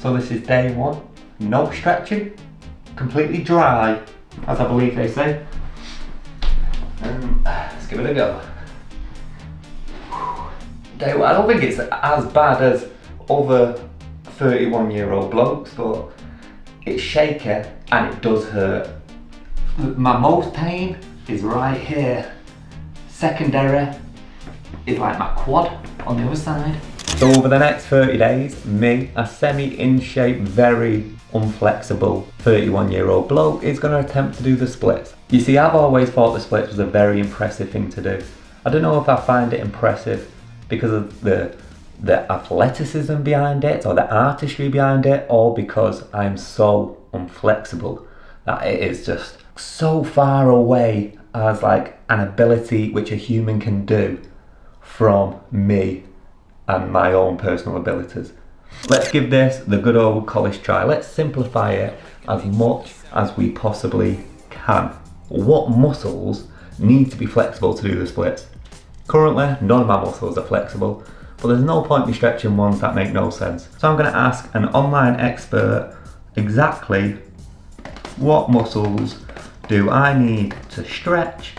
So this is day one, no stretching, completely dry, as I believe they say. Let's give it a go. Day one, I don't think it's as bad as other 31-year-old blokes, but it's shaky and it does hurt. My most pain is right here. Secondary is like my quad on the other side. So over the next 30 days, me, a semi-in shape, very unflexible 31-year-old bloke, is going to attempt to do the splits. You see, I've always thought the splits was a very impressive thing to do. I don't know if I find it impressive because of the athleticism behind it or the artistry behind it, or because I'm so unflexible that it is just so far away as like an ability which a human can do from me and my own personal abilities. Let's give this the good old college try. Let's simplify it as much as we possibly can. What muscles need to be flexible to do the splits? Currently, none of my muscles are flexible, but there's no point in stretching ones that make no sense. So I'm going to ask an online expert exactly what muscles do I need to stretch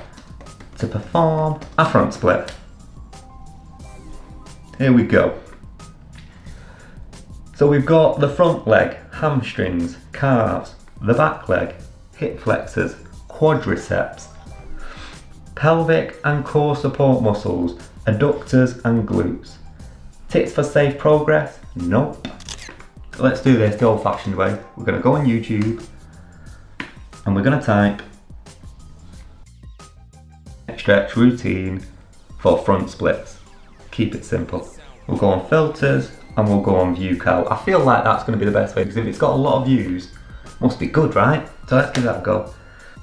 to perform a front split. Here we go. So we've got the front leg, hamstrings, calves, the back leg, hip flexors, quadriceps, pelvic and core support muscles, adductors and glutes. Tips for safe progress? Nope. Let's do this the old-fashioned way. We're going to go on YouTube and we're going to type stretch routine for front splits. Keep it simple. We'll go on filters and we'll go on view cal. I feel like that's going to be the best way because if it's got a lot of views, must be good, right? So let's give that a go.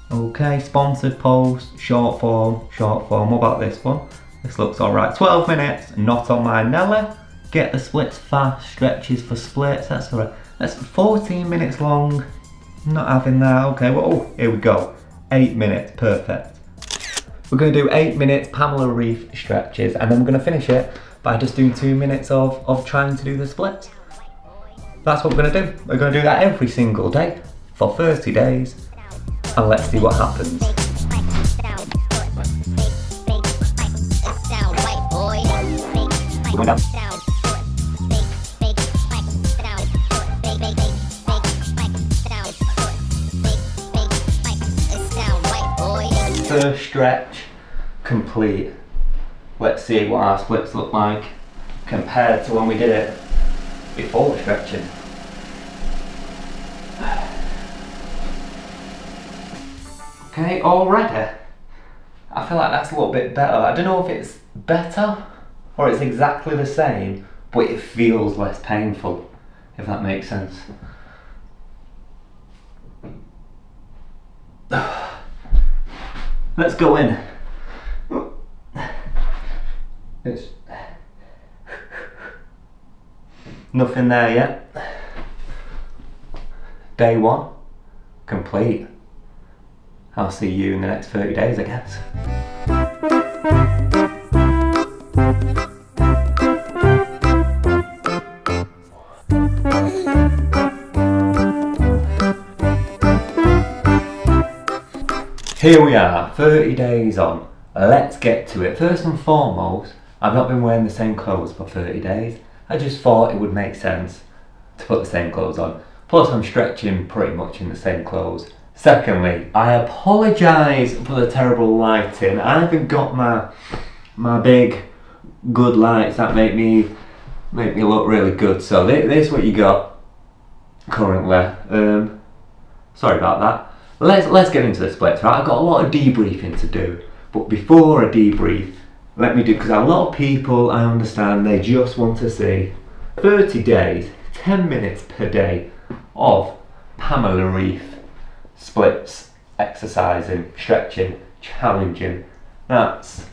Okay, sponsored post, short form. What about this one? This looks alright. 12 minutes, not on my Nelly. Get the splits fast, stretches for splits. That's alright. That's 14 minutes long. Not having that. Okay, well, oh, here we go. 8 minutes, perfect. We're going to do 8 minutes Pamela Reif stretches, and then we're going to finish it by just doing 2 minutes of trying to do the splits. That's what we're going to do. We're going to do that every single day for 30 days, and let's see what happens. Going down. First stretch complete. Let's see what our splits look like compared to when we did it before stretching. Okay, already I feel like that's a little bit better. I don't know if it's better or it's exactly the same, but it feels less painful, if that makes sense. Let's go in. It's nothing there yet. Day one, complete. I'll see you in the next 30 days, I guess. Here we are, 30 days on. Let's get to it. First and foremost, I've not been wearing the same clothes for 30 days. I just thought it would make sense to put the same clothes on. Plus I'm stretching pretty much in the same clothes. Secondly, I apologise for the terrible lighting. I haven't got my big good lights that make me look really good. So this is what you got currently. Sorry about that. Let's get into the splits, right? I've got a lot of debriefing to do, but before I debrief, let me do, because a lot of people, I understand, they just want to see 30 days, 10 minutes per day of Pamela Reif splits, exercising, stretching, challenging. That's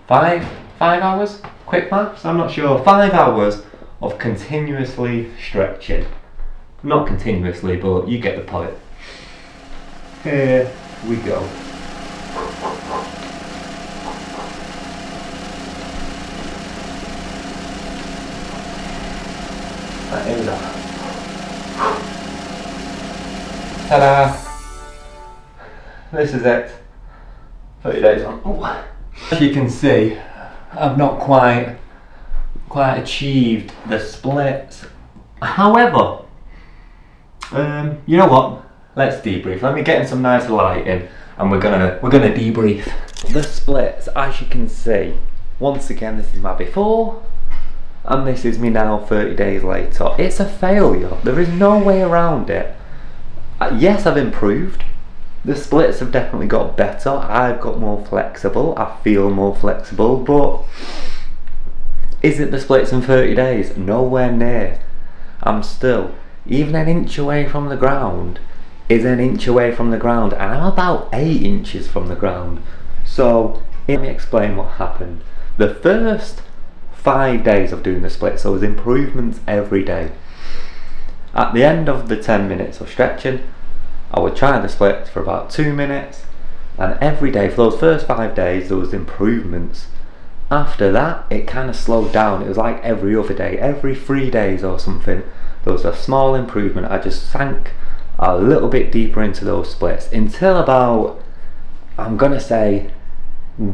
5 hours? Quick maths? I'm not sure. 5 hours of continuously stretching. Not continuously, but you get the point. Here we go. That do that. Ta-da! This is it. 30 days on. Ooh. As you can see, I've not quite achieved the splits. However, you know what? Let's debrief. Let me get in some nice lighting, and we're gonna debrief the splits. As you can see, once again, this is my before, and this is me now 30 days later. It's a failure. There is no way around it. Yes, I've improved. The splits have definitely got better. I've got more flexible. I feel more flexible, but is it the splits in 30 days? Nowhere near. I'm still, even an inch away from the ground is an inch away from the ground, and I'm about 8 inches from the ground. So let me explain what happened. The first 5 days of doing the splits, there was improvements every day. At the end of the 10 minutes of stretching, I would try the splits for about 2 minutes, and every day for those first 5 days there was improvements. After that it kind of slowed down. It was like every other day, every 3 days or something, there was a small improvement. I just sank a little bit deeper into those splits until about, I'm gonna say,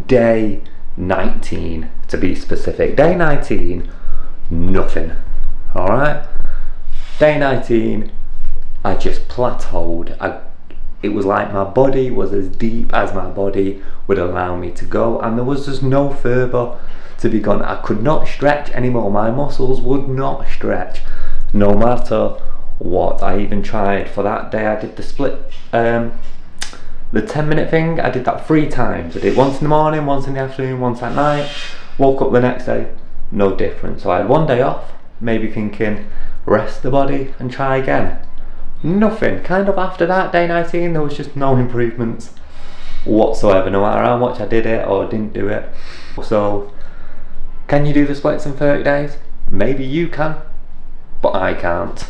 day 19 to be specific. Day 19, nothing. Alright? Day 19, I just plateaued. It was like my body was as deep as my body would allow me to go, and there was just no further to be gone. I could not stretch anymore. My muscles would not stretch, no matter what. I even tried for that day. I did the split, the 10-minute thing. I did that 3 times. I did once in the morning, once in the afternoon, once at night. Woke up the next day, no difference. So I had 1 day off, maybe thinking, rest the body and try again. Nothing. Kind of after that, day 19, there was just no improvements whatsoever, no matter how much I did it or didn't do it. So, can you do the splits in 30 days? Maybe you can, but I can't.